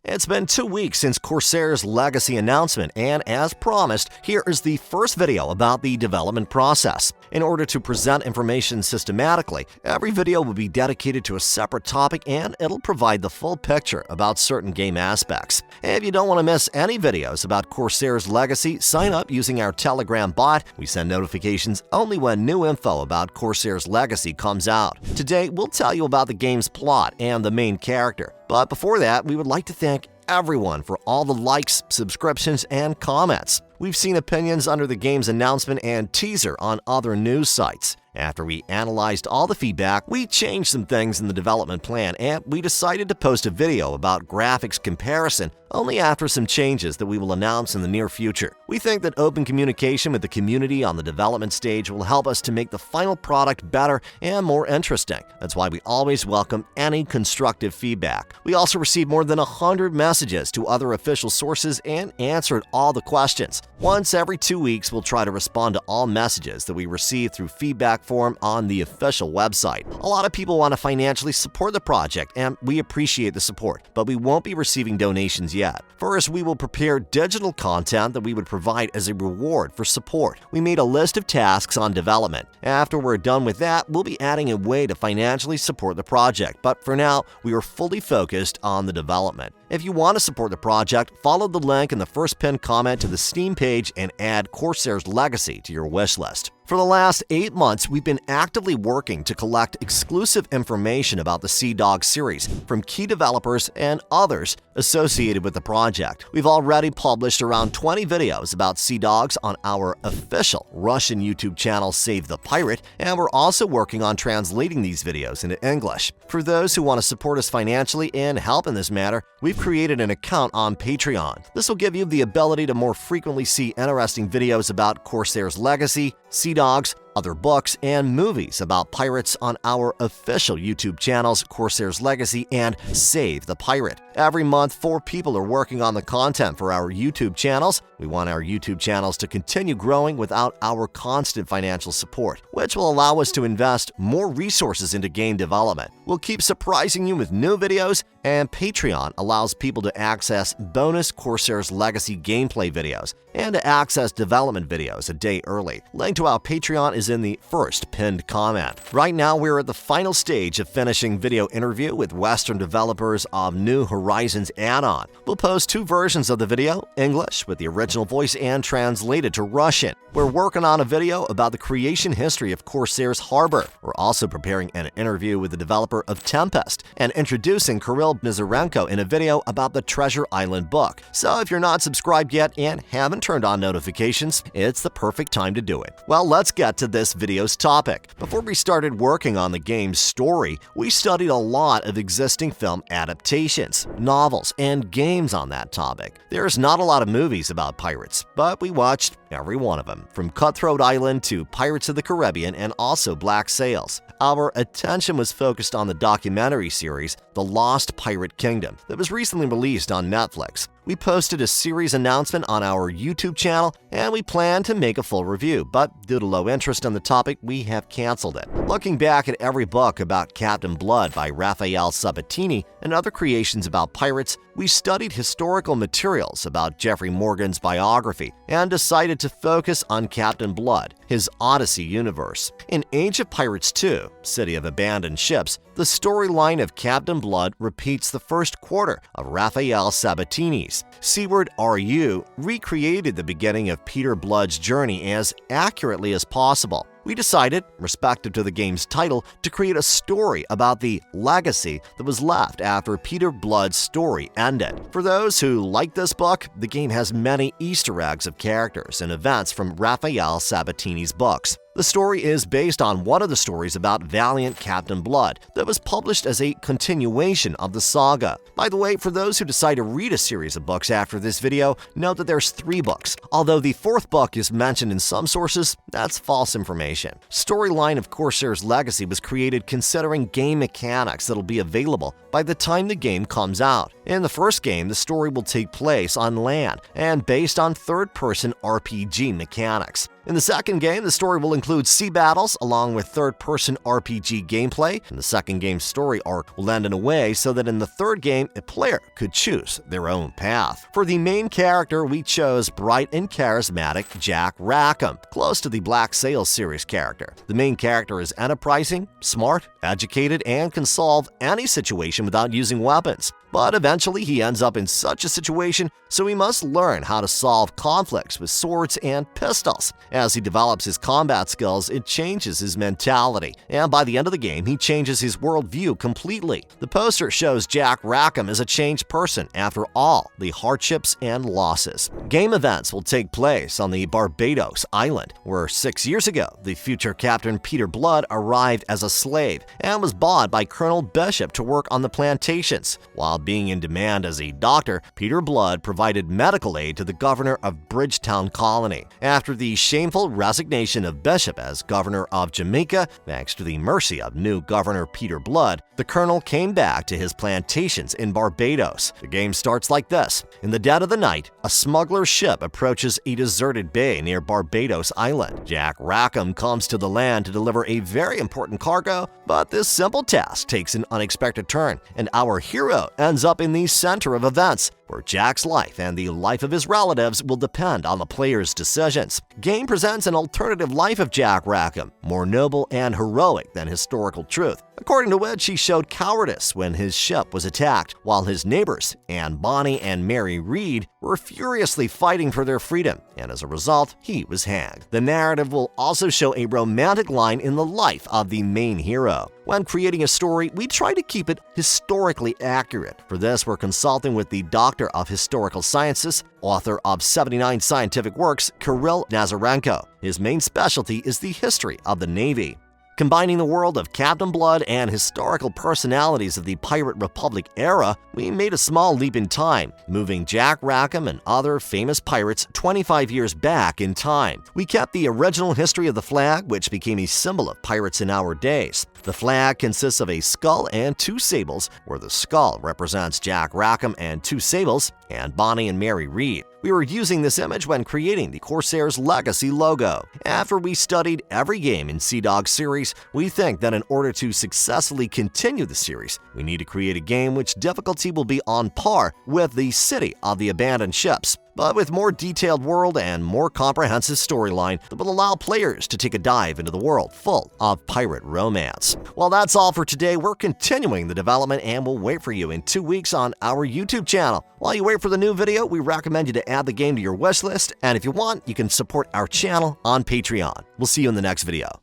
It's been 2 weeks since Corsairs' legacy announcement, and as promised, here is the first video about the development process. In order to present information systematically, every video will be dedicated to a separate topic and it'll provide the full picture about certain game aspects. If you don't want to miss any videos about Corsairs' legacy, sign up using our Telegram bot. We send notifications only when new info about Corsairs' legacy comes out. Today, we'll tell you about the game's plot and the main character. But before that, we would like to thank everyone for all the likes, subscriptions, and comments. We've seen opinions under the game's announcement and teaser on other news sites. After we analyzed all the feedback, we changed some things in the development plan and we decided to post a video about graphics comparison only after some changes that we will announce in the near future. We think that open communication with the community on the development stage will help us to make the final product better and more interesting. That's why we always welcome any constructive feedback. We also received more than 100 messages to other official sources and answered all the questions. Once every 2 weeks, we'll try to respond to all messages that we receive through feedback form on the official website. A lot of people want to financially support the project, and we appreciate the support, but we won't be receiving donations yet. First, we will prepare digital content that we would provide as a reward for support. We made a list of tasks on development. After we're done with that, we'll be adding a way to financially support the project, but for now, we are fully focused on the development. If you want to support the project, follow the link in the first pinned comment to the Steam page and add Corsairs Legacy to your wish list. For the last 8 months, we've been actively working to collect exclusive information about the Sea Dog series from key developers and others associated with the project. We've already published around 20 videos about Sea Dogs on our official Russian YouTube channel Save the Pirate, and we're also working on translating these videos into English. For those who want to support us financially and help in this matter, we've created an account on Patreon. This will give you the ability to more frequently see interesting videos about Corsairs Legacy, Sea Dogs, other books, and movies about pirates on our official YouTube channels Corsairs Legacy and Save the Pirate. Every month, 4 people are working on the content for our YouTube channels. We want our YouTube channels to continue growing without our constant financial support, which will allow us to invest more resources into game development. We'll keep surprising you with new videos, and Patreon allows people to access bonus Corsairs Legacy gameplay videos and to access development videos a day early. Link to our Patreon is in the first pinned comment. Right now, we're at the final stage of finishing video interview with Western developers of New Horizons add-on. We'll post 2 versions of the video, English with the original voice and translated to Russian. We're working on a video about the creation history of Corsairs Harbor. We're also preparing an interview with the developer of Tempest and introducing Kirill Nazarenko in a video about the Treasure Island book. So if you're not subscribed yet and haven't turned on notifications, it's the perfect time to do it. Well, let's get to this video's topic. Before we started working on the game's story, we studied a lot of existing film adaptations, novels, and games on that topic. There's not a lot of movies about pirates, but we watched every one of them, from Cutthroat Island to Pirates of the Caribbean and also Black Sails. Our attention was focused on the documentary series The Lost Pirate Kingdom that was recently released on Netflix. We posted a series announcement on our YouTube channel, and we planned to make a full review, but due to low interest on the topic, we have canceled it. Looking back at every book about Captain Blood by Raphael Sabatini and other creations about pirates, we studied historical materials about Geoffrey Morgan's biography and decided to focus on Captain Blood, his Odyssey universe. In Age of Pirates 2, City of Abandoned Ships, the storyline of Captain Blood repeats the first quarter of Raphael Sabatini's. Seaward RU recreated the beginning of Peter Blood's journey as accurately as possible. We decided, respective to the game's title, to create a story about the legacy that was left after Peter Blood's story ended. For those who like this book, the game has many Easter eggs of characters and events from Raphael Sabatini's books. The story is based on one of the stories about valiant Captain Blood that was published as a continuation of the saga. By the way, for those who decide to read a series of books after this video, note that there's 3 books. Although the 4th book is mentioned in some sources, that's false information. Storyline of Corsairs Legacy was created considering game mechanics that'll be available by the time the game comes out. In the first game, the story will take place on land and based on third-person RPG mechanics. In the second game, the story will include sea battles along with third-person RPG gameplay, and the second game's story arc will end in a way so that in the third game, a player could choose their own path. For the main character, we chose bright and charismatic Jack Rackham, close to the Black Sails series character. The main character is enterprising, smart, educated, and can solve any situation without using weapons. But eventually he ends up in such a situation, so he must learn how to solve conflicts with swords and pistols. As he develops his combat skills, it changes his mentality, and by the end of the game, he changes his worldview completely. The poster shows Jack Rackham as a changed person after all the hardships and losses. Game events will take place on the Barbados island, where 6 years ago, the future Captain Peter Blood arrived as a slave and was bought by Colonel Bishop to work on the plantations. While being in demand as a doctor, Peter Blood provided medical aid to the governor of Bridgetown colony. After the shameful resignation of Bishop as governor of Jamaica, thanks to the mercy of new governor Peter Blood, the colonel came back to his plantations in Barbados. The game starts like this. In the dead of the night, a smuggler's ship approaches a deserted bay near Barbados Island. Jack Rackham comes to the land to deliver a very important cargo, but this simple task takes an unexpected turn, and our hero ends up in the center of events, where Jack's life and the life of his relatives will depend on the player's decisions. Game presents an alternative life of Jack Rackham, more noble and heroic than historical truth, according to which he showed cowardice when his ship was attacked, while his neighbors, Anne Bonny and Mary Reed, were furiously fighting for their freedom, and as a result, he was hanged. The narrative will also show a romantic line in the life of the main hero. When creating a story, we try to keep it historically accurate. For this, we're consulting with the Doctor of Historical Sciences, author of 79 scientific works, Kirill Nazarenko. His main specialty is the history of the Navy. Combining the world of Captain Blood and historical personalities of the Pirate Republic era, we made a small leap in time, moving Jack Rackham and other famous pirates 25 years back in time. We kept the original history of the flag, which became a symbol of pirates in our days. The flag consists of a skull and two sables, where the skull represents Jack Rackham and two sables, Anne Bonny and Mary Reed. We were using this image when creating the Corsairs Legacy logo. After we studied every game in Sea Dog series, we think that in order to successfully continue the series, we need to create a game which difficulty will be on par with the City of the Abandoned Ships, but with more detailed world and more comprehensive storyline that will allow players to take a dive into the world full of pirate romance. Well, that's all for today. We're continuing the development and we'll wait for you in 2 weeks on our YouTube channel. While you wait for the new video, we recommend you to add the game to your wish list, and if you want, you can support our channel on Patreon. We'll see you in the next video.